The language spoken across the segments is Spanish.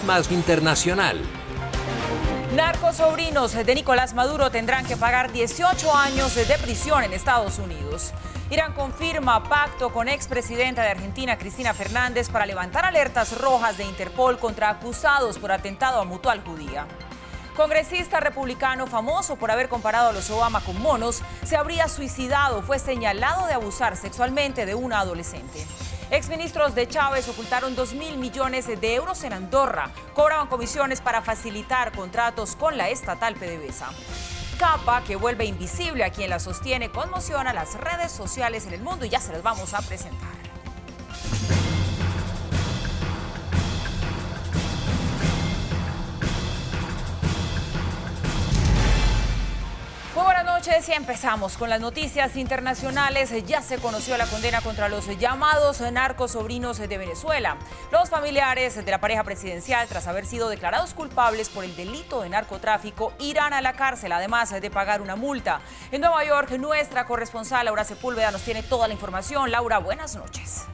más internacional. Narcosobrinos de Nicolás Maduro tendrán que pagar 18 años de prisión en Estados Unidos. Irán confirma pacto con expresidenta de Argentina, Cristina Fernández, para levantar alertas rojas de Interpol contra acusados por atentado a Mutual Judía. Congresista republicano famoso por haber comparado a los Obama con monos, se habría suicidado, fue señalado de abusar sexualmente de una adolescente. Exministros de Chávez ocultaron 2.000 millones de euros en Andorra. Cobraban comisiones para facilitar contratos con la estatal PDVSA. Capa, que vuelve invisible a quien la sostiene, conmociona las redes sociales en el mundo y ya se las vamos a presentar. Muy buenas noches y empezamos con las noticias internacionales. Ya se conoció la condena contra los llamados narcosobrinos de Venezuela. Los familiares de la pareja presidencial, tras haber sido declarados culpables por el delito de narcotráfico, irán a la cárcel, además de pagar una multa. En Nueva York, nuestra corresponsal Laura Sepúlveda nos tiene toda la información. Laura, buenas noches.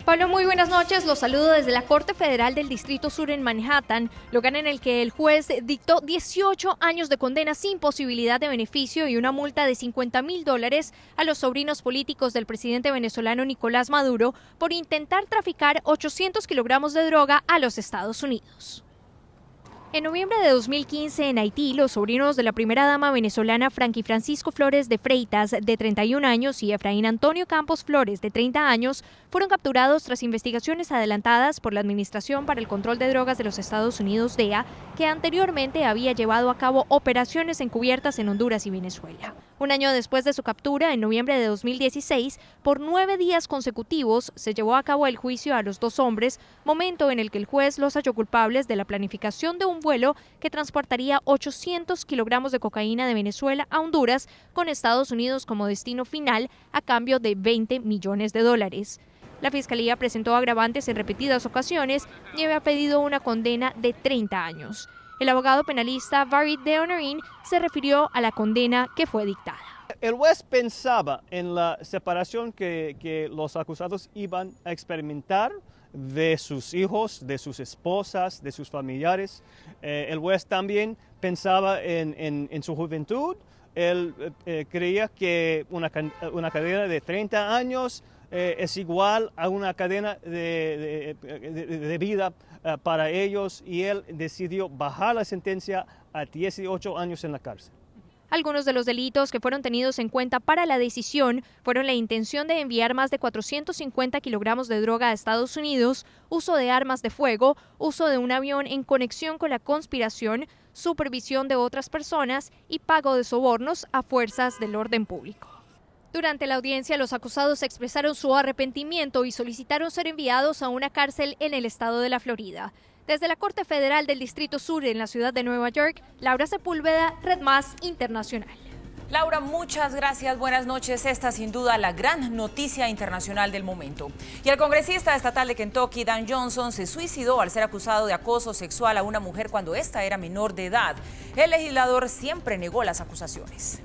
Pablo, muy buenas noches. Los saludo desde la Corte Federal del Distrito Sur en Manhattan, lugar en el que el juez dictó 18 años de condena sin posibilidad de beneficio y una multa de $50.000 a los sobrinos políticos del presidente venezolano Nicolás Maduro por intentar traficar 800 kilogramos de droga a los Estados Unidos. En noviembre de 2015, en Haití, los sobrinos de la primera dama venezolana Franky Francisco Flores de Freitas, de 31 años, y Efraín Antonio Campos Flores, de 30 años, fueron capturados tras investigaciones adelantadas por la Administración para el Control de Drogas de los Estados Unidos, DEA, que anteriormente había llevado a cabo operaciones encubiertas en Honduras y Venezuela. Un año después de su captura, en noviembre de 2016, por 9 días consecutivos, se llevó a cabo el juicio a los dos hombres, momento en el que el juez los halló culpables de la planificación de un vuelo que transportaría 800 kilogramos de cocaína de Venezuela a Honduras, con Estados Unidos como destino final, a cambio de $20 millones. La Fiscalía presentó agravantes en repetidas ocasiones y había pedido una condena de 30 años. El abogado penalista Farid Deonarin se refirió a la condena que fue dictada. El juez pensaba en la separación que los acusados iban a experimentar de sus hijos, de sus esposas, de sus familiares. El juez también pensaba en su juventud. Él creía que una cadena de 30 años es igual a una cadena de vida para ellos, y él decidió bajar la sentencia a 18 años en la cárcel. Algunos de los delitos que fueron tenidos en cuenta para la decisión fueron la intención de enviar más de 450 kilogramos de droga a Estados Unidos, uso de armas de fuego, uso de un avión en conexión con la conspiración, supervisión de otras personas y pago de sobornos a fuerzas del orden público. Durante la audiencia, los acusados expresaron su arrepentimiento y solicitaron ser enviados a una cárcel en el estado de la Florida. Desde la Corte Federal del Distrito Sur en la ciudad de Nueva York, Laura Sepúlveda, Red Más Internacional. Laura, muchas gracias. Buenas noches. Esta sin duda la gran noticia internacional del momento. Y el congresista estatal de Kentucky, Dan Johnson, se suicidó al ser acusado de acoso sexual a una mujer cuando ésta era menor de edad. El legislador siempre negó las acusaciones.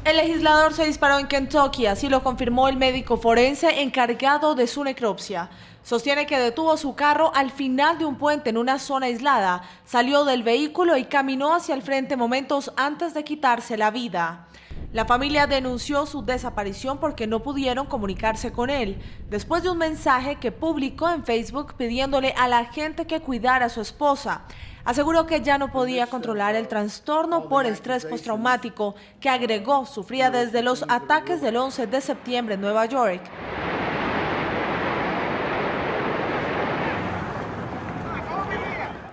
El legislador se disparó en Kentucky, así lo confirmó el médico forense encargado de su necropsia. Sostiene que detuvo su carro al final de un puente en una zona aislada, salió del vehículo y caminó hacia el frente momentos antes de quitarse la vida. La familia denunció su desaparición porque no pudieron comunicarse con él, después de un mensaje que publicó en Facebook pidiéndole a la gente que cuidara a su esposa. Aseguró que ya no podía controlar el trastorno por estrés postraumático que, agregó, sufría desde los ataques del 11 de septiembre en Nueva York.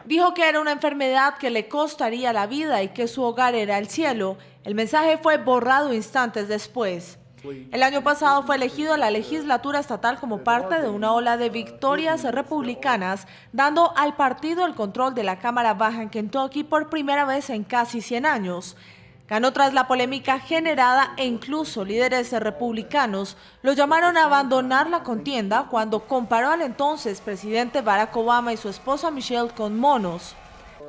Dijo que era una enfermedad que le costaría la vida y que su hogar era el cielo. El mensaje fue borrado instantes después. El año pasado fue elegido a la legislatura estatal como parte de una ola de victorias republicanas, dando al partido el control de la Cámara Baja en Kentucky por primera vez en casi 100 años. Ganó tras la polémica generada e incluso líderes republicanos lo llamaron a abandonar la contienda cuando comparó al entonces presidente Barack Obama y su esposa Michelle con monos.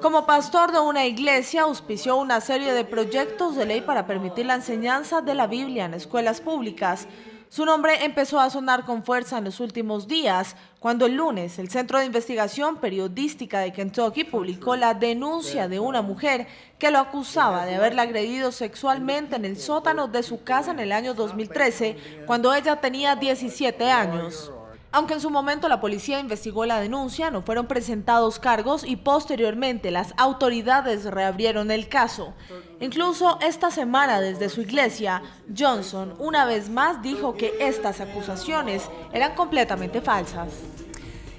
Como pastor de una iglesia, auspició una serie de proyectos de ley para permitir la enseñanza de la Biblia en escuelas públicas. Su nombre empezó a sonar con fuerza en los últimos días, cuando el lunes el Centro de Investigación Periodística de Kentucky publicó la denuncia de una mujer que lo acusaba de haberla agredido sexualmente en el sótano de su casa en el año 2013, cuando ella tenía 17 años. Aunque en su momento la policía investigó la denuncia, no fueron presentados cargos y posteriormente las autoridades reabrieron el caso. Incluso esta semana desde su iglesia, Johnson una vez más dijo que estas acusaciones eran completamente falsas.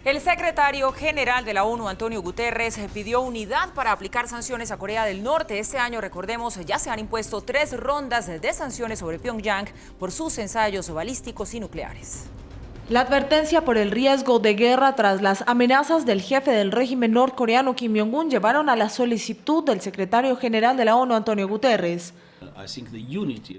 El secretario general de la ONU, Antonio Guterres, pidió unidad para aplicar sanciones a Corea del Norte. Este año, recordemos, ya se han impuesto 3 rondas de sanciones sobre Pyongyang por sus ensayos balísticos y nucleares. La advertencia por el riesgo de guerra tras las amenazas del jefe del régimen norcoreano Kim Jong-un llevaron a la solicitud del secretario general de la ONU, Antonio Guterres.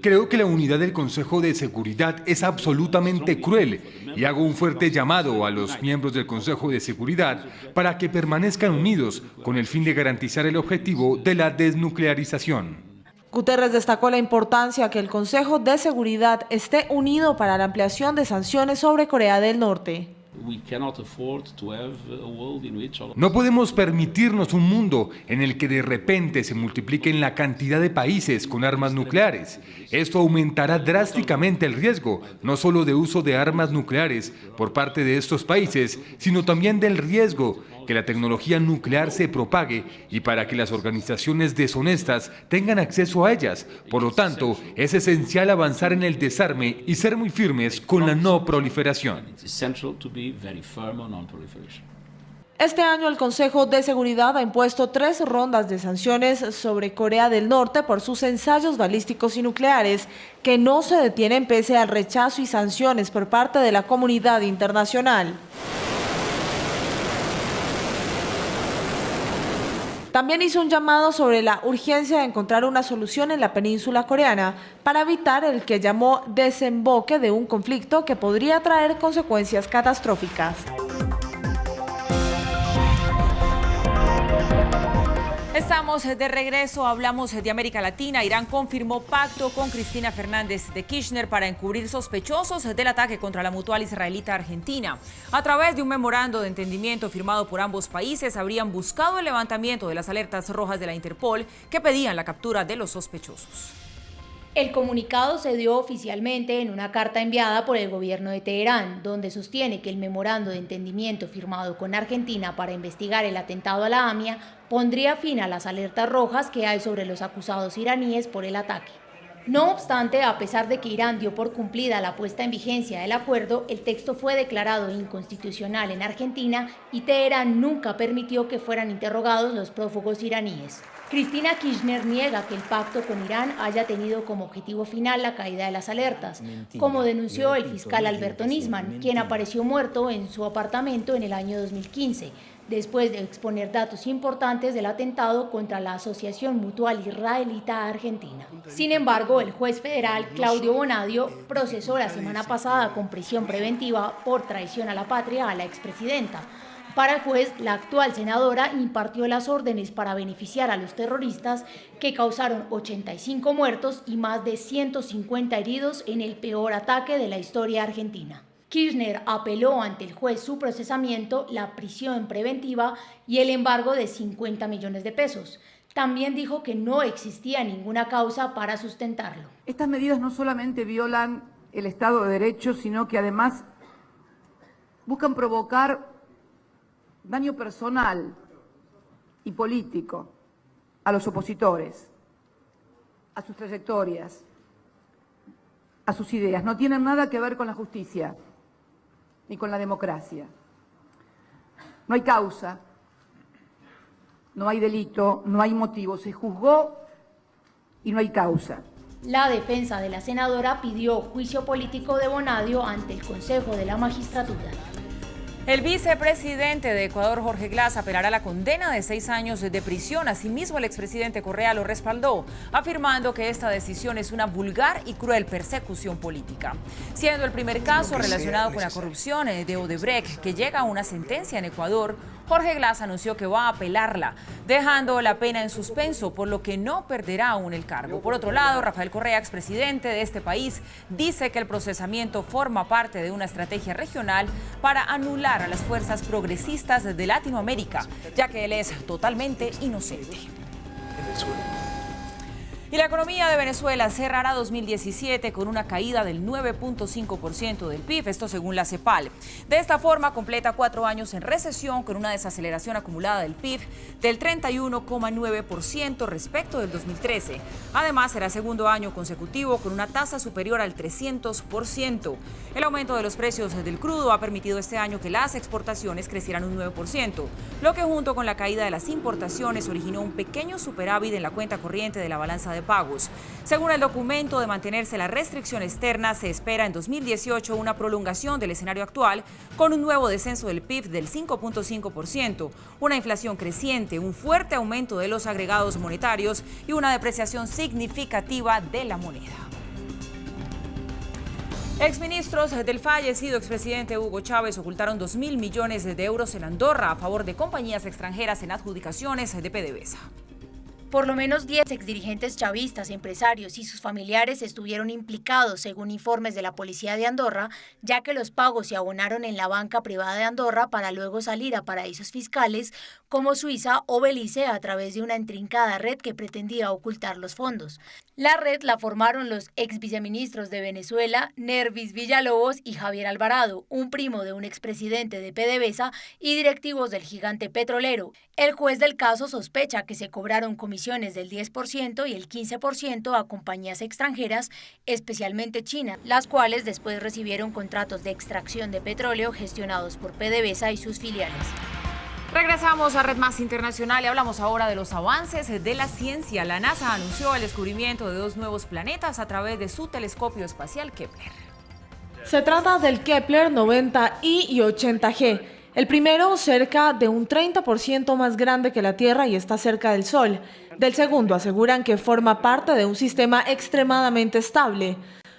Creo que la unidad del Consejo de Seguridad es absolutamente cruel y hago un fuerte llamado a los miembros del Consejo de Seguridad para que permanezcan unidos con el fin de garantizar el objetivo de la desnuclearización. Guterres destacó la importancia que el Consejo de Seguridad esté unido para la ampliación de sanciones sobre Corea del Norte. No podemos permitirnos un mundo en el que de repente se multipliquen la cantidad de países con armas nucleares. Esto aumentará drásticamente el riesgo, no solo de uso de armas nucleares por parte de estos países, sino también del riesgo que la tecnología nuclear se propague y para que las organizaciones deshonestas tengan acceso a ellas. Por lo tanto, es esencial avanzar en el desarme y ser muy firmes con la no proliferación. Este año el Consejo de Seguridad ha impuesto 3 rondas de sanciones sobre Corea del Norte por sus ensayos balísticos y nucleares, que no se detienen pese al rechazo y sanciones por parte de la comunidad internacional. También hizo un llamado sobre la urgencia de encontrar una solución en la península coreana para evitar el que llamó desemboque de un conflicto que podría traer consecuencias catastróficas. Estamos de regreso, hablamos de América Latina. Irán confirmó pacto con Cristina Fernández de Kirchner para encubrir sospechosos del ataque contra la mutual israelita Argentina. A través de un memorando de entendimiento firmado por ambos países, habrían buscado el levantamiento de las alertas rojas de la Interpol que pedían la captura de los sospechosos. El comunicado se dio oficialmente en una carta enviada por el gobierno de Teherán, donde sostiene que el memorando de entendimiento firmado con Argentina para investigar el atentado a la AMIA pondría fin a las alertas rojas que hay sobre los acusados iraníes por el ataque. No obstante, a pesar de que Irán dio por cumplida la puesta en vigencia del acuerdo, el texto fue declarado inconstitucional en Argentina y Teherán nunca permitió que fueran interrogados los prófugos iraníes. Cristina Kirchner niega que el pacto con Irán haya tenido como objetivo final la caída de las alertas, como denunció el fiscal Alberto Nisman, quien apareció muerto en su apartamento en el año 2015, después de exponer datos importantes del atentado contra la Asociación Mutual Israelita Argentina. Sin embargo, el juez federal Claudio Bonadio procesó la semana pasada con prisión preventiva por traición a la patria a la expresidenta. Para el juez, la actual senadora impartió las órdenes para beneficiar a los terroristas que causaron 85 muertos y más de 150 heridos en el peor ataque de la historia argentina. Kirchner apeló ante el juez su procesamiento, la prisión preventiva y el embargo de 50 millones de pesos. También dijo que no existía ninguna causa para sustentarlo. Estas medidas no solamente violan el Estado de Derecho, sino que además buscan provocar daño personal y político a los opositores, a sus trayectorias, a sus ideas. No tienen nada que ver con la justicia ni con la democracia. No hay causa, no hay delito, no hay motivo. Se juzgó y no hay causa. La defensa de la senadora pidió juicio político de Bonadio ante el Consejo de la Magistratura. El vicepresidente de Ecuador, Jorge Glass, apelará a la condena de 6 años de prisión. Asimismo, el expresidente Correa lo respaldó, afirmando que esta decisión es una vulgar y cruel persecución política. Siendo el primer caso relacionado con la corrupción de Odebrecht que llega a una sentencia en Ecuador, Jorge Glass anunció que va a apelarla, dejando la pena en suspenso, por lo que no perderá aún el cargo. Por otro lado, Rafael Correa, expresidente de este país, dice que el procesamiento forma parte de una estrategia regional para anular a las fuerzas progresistas de Latinoamérica, ya que él es totalmente inocente. Y la economía de Venezuela cerrará 2017 con una caída del 9.5% del PIB, esto según la CEPAL. De esta forma, completa 4 años en recesión con una desaceleración acumulada del PIB del 31,9% respecto del 2013. Además, será segundo año consecutivo con una tasa superior al 300%. El aumento de los precios del crudo ha permitido este año que las exportaciones crecieran un 9%, lo que junto con la caída de las importaciones originó un pequeño superávit en la cuenta corriente de la balanza de pagos. Según el documento, de mantenerse la restricción externa, se espera en 2018 una prolongación del escenario actual con un nuevo descenso del PIB del 5.5%, una inflación creciente, un fuerte aumento de los agregados monetarios y una depreciación significativa de la moneda. Exministros del fallecido expresidente Hugo Chávez ocultaron 2.000 millones de euros en Andorra a favor de compañías extranjeras en adjudicaciones de PDVSA. Por lo menos 10 exdirigentes chavistas, empresarios y sus familiares estuvieron implicados, según informes de la policía de Andorra, ya que los pagos se abonaron en la banca privada de Andorra para luego salir a paraísos fiscales como Suiza o Belice a través de una intrincada red que pretendía ocultar los fondos. La red la formaron los ex viceministros de Venezuela, Nervis Villalobos y Javier Alvarado, un primo de un expresidente de PDVSA y directivos del gigante petrolero. El juez del caso sospecha que se cobraron comisiones del 10% y el 15% a compañías extranjeras, especialmente China, las cuales después recibieron contratos de extracción de petróleo gestionados por PDVSA y sus filiales. Regresamos a Red Más Internacional y hablamos ahora de los avances de la ciencia. La NASA anunció el descubrimiento de 2 nuevos planetas a través de su telescopio espacial Kepler. Se trata del Kepler 90i y 80G. El primero cerca de un 30% más grande que la Tierra y está cerca del Sol. Del segundo aseguran que forma parte de un sistema extremadamente estable.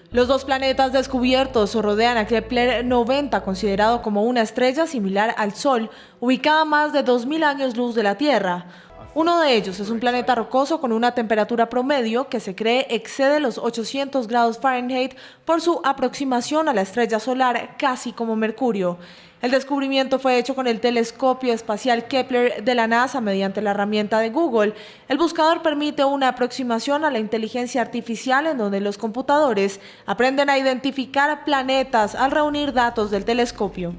Los 2 planetas descubiertos rodean a Kepler 90, considerado como una estrella similar al Sol, ubicada a más de 2.000 años luz de la Tierra. Uno de ellos es un planeta rocoso con una temperatura promedio que se cree excede los 800 grados Fahrenheit por su aproximación a la estrella solar, casi como Mercurio. El descubrimiento fue hecho con el telescopio espacial Kepler de la NASA mediante la herramienta de Google. El buscador permite una aproximación a la inteligencia artificial en donde los computadores aprenden a identificar planetas al reunir datos del telescopio.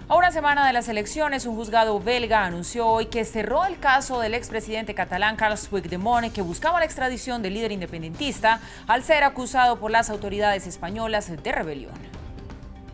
A una semana de las elecciones, un juzgado belga anunció hoy que cerró el caso del expresidente catalán Carles Puigdemont, que buscaba la extradición del líder independentista al ser acusado por las autoridades españolas de rebelión.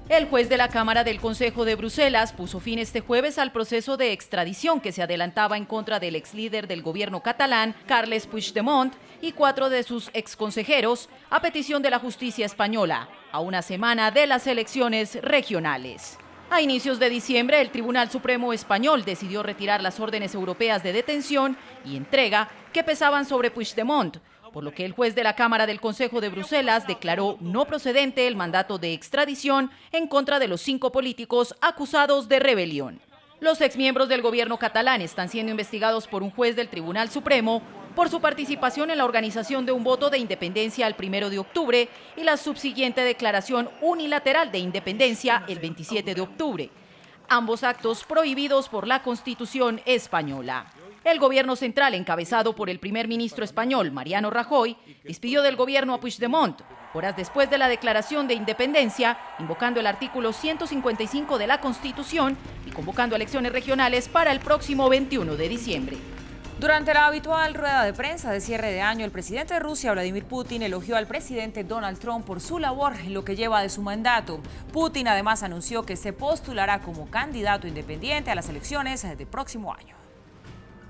El juez de la Cámara del Consejo de Bruselas puso fin este jueves al proceso de extradición que se adelantaba en contra del ex líder del gobierno catalán, Carles Puigdemont, y 4 de sus exconsejeros, a petición de la justicia española, a una semana de las elecciones regionales. A inicios de diciembre, el Tribunal Supremo Español decidió retirar las órdenes europeas de detención y entrega que pesaban sobre Puigdemont, por lo que el juez de la Cámara del Consejo de Bruselas declaró no procedente el mandato de extradición en contra de los 5 políticos acusados de rebelión. Los exmiembros del gobierno catalán están siendo investigados por un juez del Tribunal Supremo por su participación en la organización de un voto de independencia el 1 de octubre y la subsiguiente declaración unilateral de independencia el 27 de octubre, ambos actos prohibidos por la Constitución española. El gobierno central, encabezado por el primer ministro español, Mariano Rajoy, despidió del gobierno a Puigdemont, horas después de la declaración de independencia, invocando el artículo 155 de la Constitución y convocando elecciones regionales para el próximo 21 de diciembre. Durante la habitual rueda de prensa de cierre de año, el presidente de Rusia, Vladimir Putin, elogió al presidente Donald Trump por su labor en lo que lleva de su mandato. Putin además anunció que se postulará como candidato independiente a las elecciones del próximo año.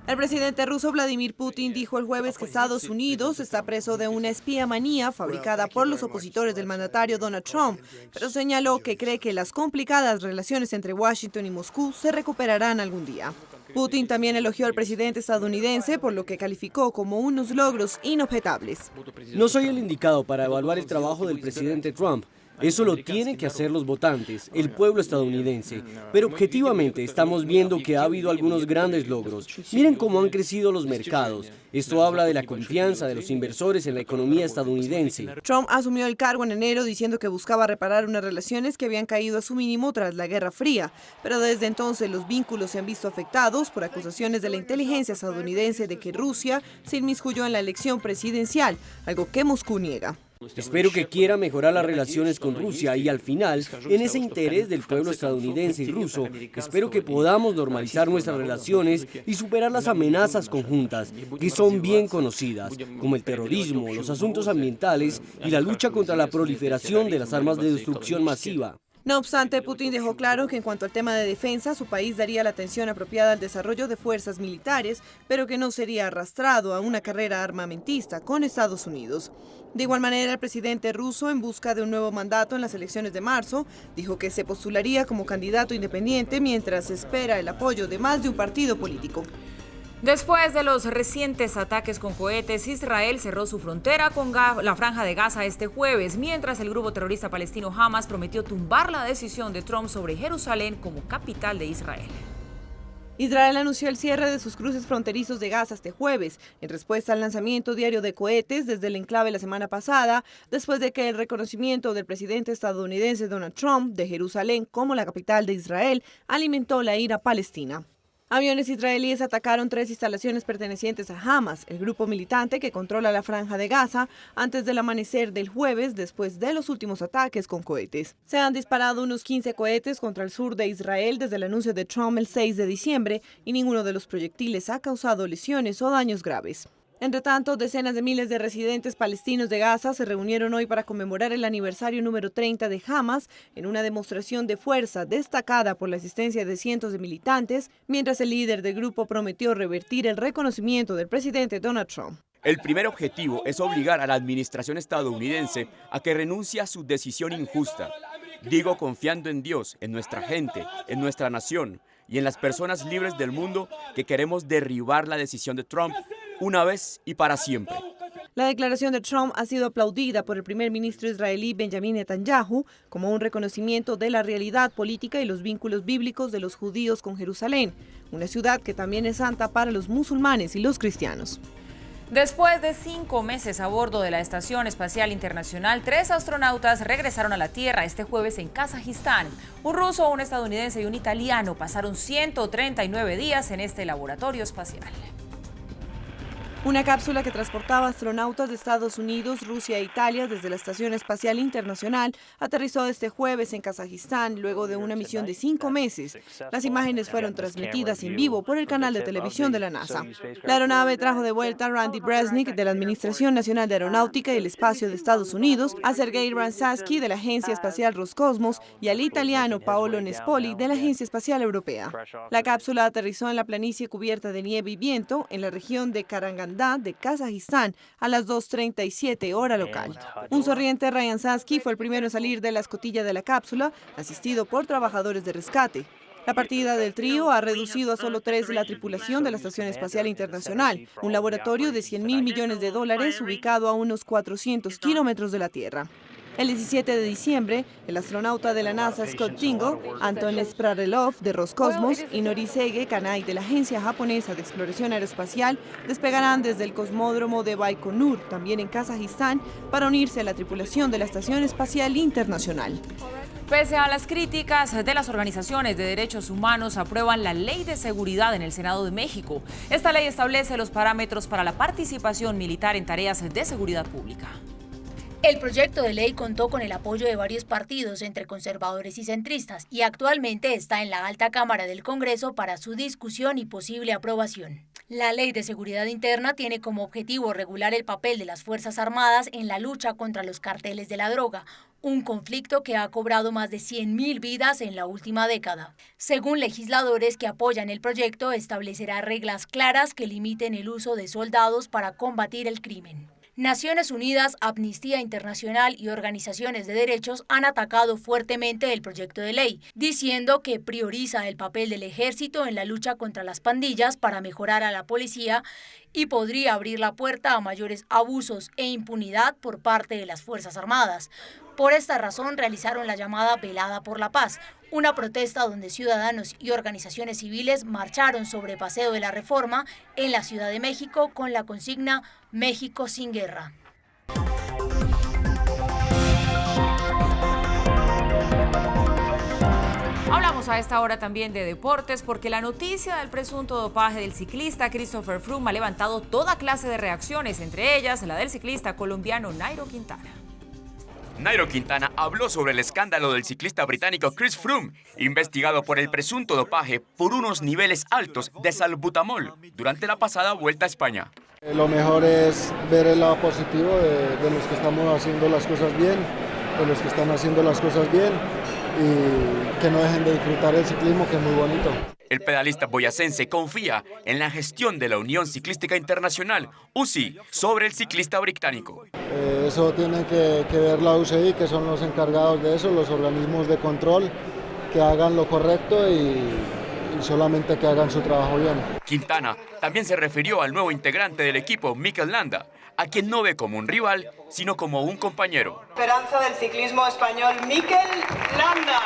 El presidente ruso Vladimir Putin dijo el jueves que Estados Unidos está preso de una espía manía fabricada por los opositores del mandatario Donald Trump, pero señaló que cree que las complicadas relaciones entre Washington y Moscú se recuperarán algún día. Putin también elogió al presidente estadounidense por lo que calificó como unos logros inobjetables. No soy el indicado para evaluar el trabajo del presidente Trump. Eso lo tienen que hacer los votantes, el pueblo estadounidense. Pero objetivamente estamos viendo que ha habido algunos grandes logros. Miren cómo han crecido los mercados. Esto habla de la confianza de los inversores en la economía estadounidense. Trump asumió el cargo en enero diciendo que buscaba reparar unas relaciones que habían caído a su mínimo tras la Guerra Fría, pero desde entonces los vínculos se han visto afectados por acusaciones de la inteligencia estadounidense de que Rusia se inmiscuyó en la elección presidencial, algo que Moscú niega. Espero que quiera mejorar las relaciones con Rusia y al final, en ese interés del pueblo estadounidense y ruso, espero que podamos normalizar nuestras relaciones y superar las amenazas conjuntas, que son bien conocidas, como el terrorismo, los asuntos ambientales y la lucha contra la proliferación de las armas de destrucción masiva. No obstante, Putin dejó claro que en cuanto al tema de defensa, su país daría la atención apropiada al desarrollo de fuerzas militares, pero que no sería arrastrado a una carrera armamentista con Estados Unidos. De igual manera, el presidente ruso, en busca de un nuevo mandato en las elecciones de marzo, dijo que se postularía como candidato independiente mientras espera el apoyo de más de un partido político. Después de los recientes ataques con cohetes, Israel cerró su frontera con la Franja de Gaza este jueves, mientras el grupo terrorista palestino Hamas prometió tumbar la decisión de Trump sobre Jerusalén como capital de Israel. Israel anunció el cierre de sus cruces fronterizos de Gaza este jueves, en respuesta al lanzamiento diario de cohetes desde el enclave la semana pasada, después de que el reconocimiento del presidente estadounidense Donald Trump de Jerusalén como la capital de Israel alimentó la ira palestina. Aviones israelíes atacaron 3 instalaciones pertenecientes a Hamas, el grupo militante que controla la Franja de Gaza, antes del amanecer del jueves, después de los últimos ataques con cohetes. Se han disparado unos 15 cohetes contra el sur de Israel desde el anuncio de Trump el 6 de diciembre y ninguno de los proyectiles ha causado lesiones o daños graves. Entre tanto, decenas de miles de residentes palestinos de Gaza se reunieron hoy para conmemorar el aniversario número 30 de Hamas en una demostración de fuerza destacada por la asistencia de cientos de militantes, mientras el líder del grupo prometió revertir el reconocimiento del presidente Donald Trump. El primer objetivo es obligar a la administración estadounidense a que renuncie a su decisión injusta. Digo confiando en Dios, en nuestra gente, en nuestra nación y en las personas libres del mundo que queremos derribar la decisión de Trump una vez y para siempre. La declaración de Trump ha sido aplaudida por el primer ministro israelí Benjamin Netanyahu como un reconocimiento de la realidad política y los vínculos bíblicos de los judíos con Jerusalén, una ciudad que también es santa para los musulmanes y los cristianos. Después de 5 meses a bordo de la Estación Espacial Internacional, 3 astronautas regresaron a la Tierra este jueves en Kazajistán. Un ruso, un estadounidense y un italiano pasaron 139 días en este laboratorio espacial. Una cápsula que transportaba astronautas de Estados Unidos, Rusia e Italia desde la Estación Espacial Internacional aterrizó este jueves en Kazajistán luego de una misión de 5 meses. Las imágenes fueron transmitidas en vivo por el canal de televisión de la NASA. La aeronave trajo de vuelta a Randy Bresnik de la Administración Nacional de Aeronáutica y el Espacio de Estados Unidos, a Sergei Ransatsky de la Agencia Espacial Roscosmos y al italiano Paolo Nespoli de la Agencia Espacial Europea. La cápsula aterrizó en la planicie cubierta de nieve y viento en la región de Karagandá de Kazajistán a las 2:37 hora local. Un sonriente Ryan Satsky fue el primero en salir de la escotilla de la cápsula, asistido por trabajadores de rescate. La partida del trío ha reducido a solo 3 la tripulación de la Estación Espacial Internacional, un laboratorio de $100.000 millones ubicado a unos 400 kilómetros de la Tierra. El 17 de diciembre, el astronauta de la NASA Scott Tingle, Anton Sprarelov de Roscosmos y Norisege Kanai de la Agencia Japonesa de Exploración Aeroespacial despegarán desde el cosmódromo de Baikonur, también en Kazajistán, para unirse a la tripulación de la Estación Espacial Internacional. Pese a las críticas de las organizaciones de derechos humanos, aprueban la Ley de Seguridad en el Senado de México. Esta ley establece los parámetros para la participación militar en tareas de seguridad pública. El proyecto de ley contó con el apoyo de varios partidos entre conservadores y centristas y actualmente está en la alta cámara del Congreso para su discusión y posible aprobación. La Ley de Seguridad Interna tiene como objetivo regular el papel de las Fuerzas Armadas en la lucha contra los carteles de la droga, un conflicto que ha cobrado más de 100.000 vidas en la última década. Según legisladores que apoyan el proyecto, establecerá reglas claras que limiten el uso de soldados para combatir el crimen. Naciones Unidas, Amnistía Internacional y organizaciones de derechos han atacado fuertemente el proyecto de ley, diciendo que prioriza el papel del ejército en la lucha contra las pandillas para mejorar a la policía y podría abrir la puerta a mayores abusos e impunidad por parte de las Fuerzas Armadas. Por esta razón realizaron la llamada Velada por la Paz, una protesta donde ciudadanos y organizaciones civiles marcharon sobre Paseo de la Reforma en la Ciudad de México con la consigna México sin guerra. Hablamos a esta hora también de deportes porque la noticia del presunto dopaje del ciclista Christopher Froome ha levantado toda clase de reacciones, entre ellas la del ciclista colombiano Nairo Quintana. Nairo Quintana habló sobre el escándalo del ciclista británico Chris Froome, investigado por el presunto dopaje por unos niveles altos de salbutamol durante la pasada Vuelta a España. Lo mejor es ver el lado positivo de los que estamos haciendo las cosas bien, de los que están haciendo las cosas bien y que no dejen de disfrutar el ciclismo, que es muy bonito. El pedalista boyacense confía en la gestión de la Unión Ciclística Internacional, UCI, sobre el ciclista británico. Eso tiene que ver la UCI, que son los encargados de eso, los organismos de control, que hagan lo correcto y solamente que hagan su trabajo bien. Quintana también se refirió al nuevo integrante del equipo, Mikel Landa, a quien no ve como un rival, sino como un compañero. Esperanza del ciclismo español, Mikel Landa.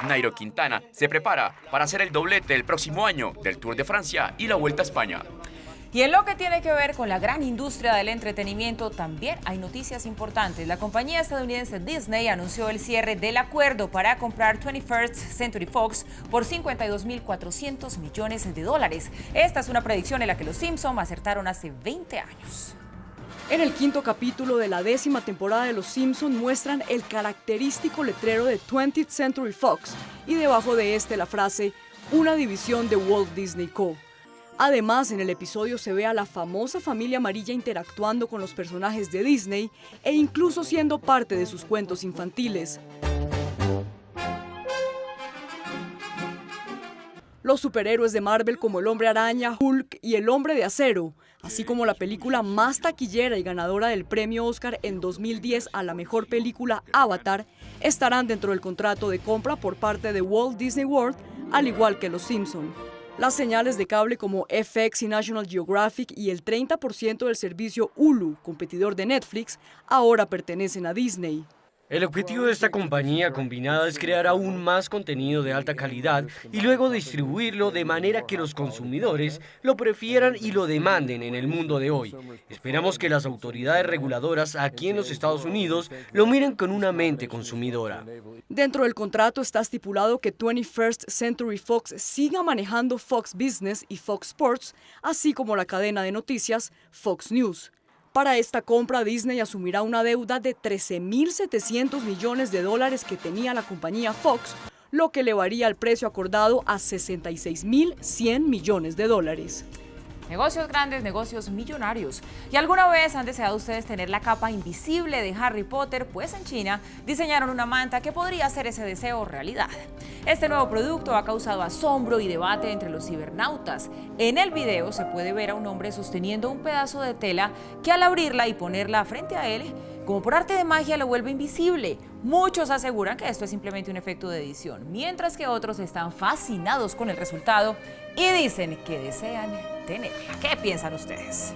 Nairo Quintana se prepara para hacer el doblete el próximo año del Tour de Francia y la Vuelta a España. Y en lo que tiene que ver con la gran industria del entretenimiento, también hay noticias importantes. La compañía estadounidense Disney anunció el cierre del acuerdo para comprar 21st Century Fox por $52.400 millones. Esta es una predicción en la que los Simpson acertaron hace 20 años. En el quinto capítulo de la 10ª temporada de Los Simpson muestran el característico letrero de 20th Century Fox y debajo de este la frase, una división de Walt Disney Co. Además, en el episodio se ve a la famosa familia amarilla interactuando con los personajes de Disney e incluso siendo parte de sus cuentos infantiles. Los superhéroes de Marvel como el Hombre Araña, Hulk y el Hombre de Acero, así como la película más taquillera y ganadora del premio Oscar en 2010 a la mejor película Avatar, estarán dentro del contrato de compra por parte de Walt Disney World, al igual que Los Simpson. Las señales de cable como FX y National Geographic y el 30% del servicio Hulu, competidor de Netflix, ahora pertenecen a Disney. El objetivo de esta compañía combinada es crear aún más contenido de alta calidad y luego distribuirlo de manera que los consumidores lo prefieran y lo demanden en el mundo de hoy. Esperamos que las autoridades reguladoras aquí en los Estados Unidos lo miren con una mente consumidora. Dentro del contrato está estipulado que 21st Century Fox siga manejando Fox Business y Fox Sports, así como la cadena de noticias Fox News. Para esta compra, Disney asumirá una deuda de $13.700 millones que tenía la compañía Fox, lo que elevaría el precio acordado a $66.100 millones. Negocios grandes, negocios millonarios. ¿Y alguna vez han deseado ustedes tener la capa invisible de Harry Potter? Pues en China diseñaron una manta que podría hacer ese deseo realidad. Este nuevo producto ha causado asombro y debate entre los cibernautas. En el video se puede ver a un hombre sosteniendo un pedazo de tela que al abrirla y ponerla frente a él, como por arte de magia, lo vuelve invisible. Muchos aseguran que esto es simplemente un efecto de edición, mientras que otros están fascinados con el resultado y dicen que desean tenerla. ¿Qué piensan ustedes?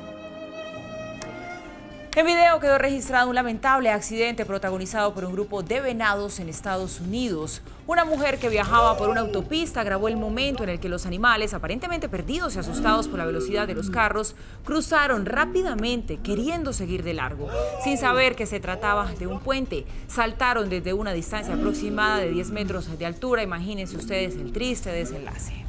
En video quedó registrado un lamentable accidente protagonizado por un grupo de venados en Estados Unidos. Una mujer que viajaba por una autopista grabó el momento en el que los animales, aparentemente perdidos y asustados por la velocidad de los carros, cruzaron rápidamente queriendo seguir de largo. Sin saber que se trataba de un puente, saltaron desde una distancia aproximada de 10 metros de altura. Imagínense ustedes el triste desenlace.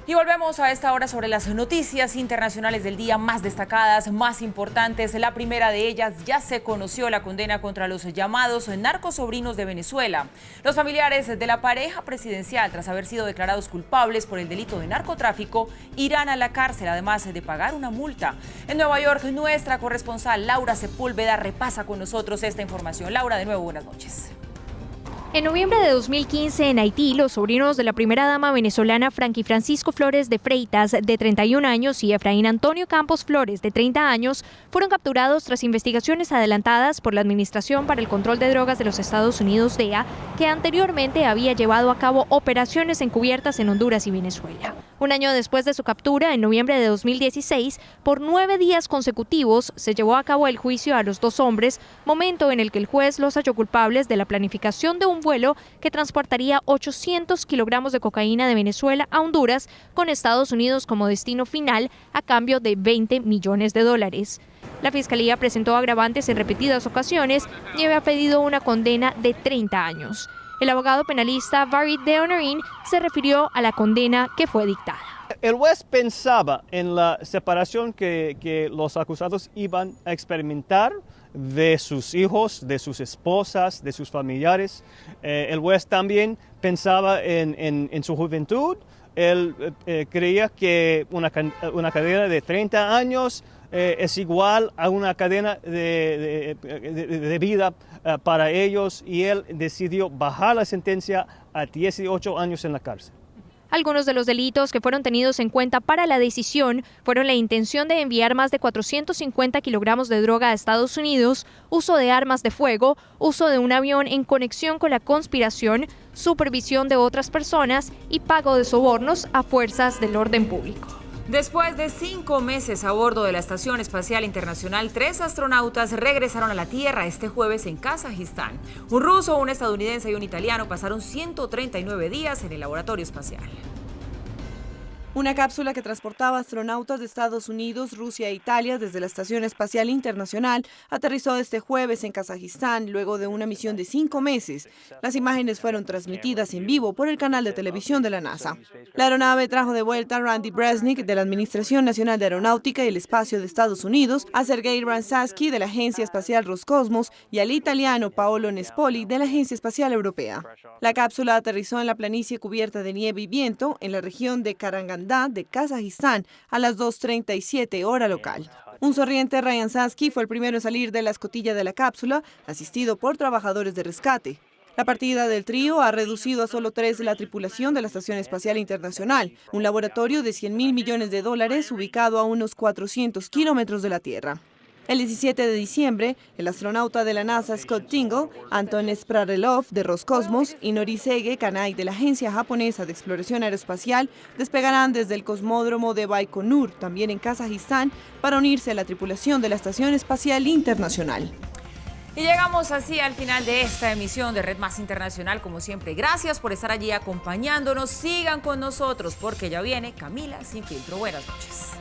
Y volvemos a esta hora sobre las noticias internacionales del día más destacadas, más importantes. La primera de ellas, ya se conoció la condena contra los llamados narcosobrinos de Venezuela. Los familiares de la pareja presidencial, tras haber sido declarados culpables por el delito de narcotráfico, irán a la cárcel, además de pagar una multa. En Nueva York, nuestra corresponsal Laura Sepúlveda repasa con nosotros esta información. Laura, de nuevo, buenas noches. En noviembre de 2015, en Haití, los sobrinos de la primera dama venezolana Franky Francisco Flores de Freitas, de 31 años, y Efraín Antonio Campos Flores, de 30 años, fueron capturados tras investigaciones adelantadas por la Administración para el Control de Drogas de los Estados Unidos, DEA, que anteriormente había llevado a cabo operaciones encubiertas en Honduras y Venezuela. Un año después de su captura, en noviembre de 2016, por 9 días consecutivos, se llevó a cabo el juicio a los dos hombres, momento en el que el juez los halló culpables de la planificación de un vuelo que transportaría 800 kilogramos de cocaína de Venezuela a Honduras, con Estados Unidos como destino final, a cambio de $20 millones. La Fiscalía presentó agravantes en repetidas ocasiones y había pedido una condena de 30 años. El abogado penalista Farid Deonarin se refirió a la condena que fue dictada. El juez pensaba en la separación que los acusados iban a experimentar de sus hijos, de sus esposas, de sus familiares. El juez también pensaba en su juventud. Él creía que una cadena de 30 años es igual a una cadena de vida para ellos, y él decidió bajar la sentencia a 18 años en la cárcel. Algunos de los delitos que fueron tenidos en cuenta para la decisión fueron la intención de enviar más de 450 kilogramos de droga a Estados Unidos, uso de armas de fuego, uso de un avión en conexión con la conspiración, supervisión de otras personas y pago de sobornos a fuerzas del orden público. Después de 5 meses a bordo de la Estación Espacial Internacional, 3 astronautas regresaron a la Tierra este jueves en Kazajistán. Un ruso, un estadounidense y un italiano pasaron 139 días en el laboratorio espacial. Una cápsula que transportaba astronautas de Estados Unidos, Rusia e Italia desde la Estación Espacial Internacional aterrizó este jueves en Kazajistán luego de una misión de 5 meses. Las imágenes fueron transmitidas en vivo por el canal de televisión de la NASA. La aeronave trajo de vuelta a Randy Bresnik de la Administración Nacional de Aeronáutica y el Espacio de Estados Unidos, a Sergei Ransavsky de la Agencia Espacial Roscosmos y al italiano Paolo Nespoli de la Agencia Espacial Europea. La cápsula aterrizó en la planicie cubierta de nieve y viento en la región de Karagandá de Kazajistán a las 2:37 hora local. Un sonriente Ransavsky fue el primero en salir de la escotilla de la cápsula, asistido por trabajadores de rescate. La partida del trío ha reducido a solo 3 de la tripulación de la Estación Espacial Internacional, un laboratorio de $100.000 millones ubicado a unos 400 kilómetros de la Tierra. El 17 de diciembre, el astronauta de la NASA Scott Tingle, Anton Sprarelov de Roscosmos y Norisege Kanai de la Agencia Japonesa de Exploración Aeroespacial despegarán desde el cosmódromo de Baikonur, también en Kazajistán, para unirse a la tripulación de la Estación Espacial Internacional. Y llegamos así al final de esta emisión de Red Más Internacional. Como siempre, gracias por estar allí acompañándonos. Sigan con nosotros porque ya viene Camila Sin Filtro. Buenas noches.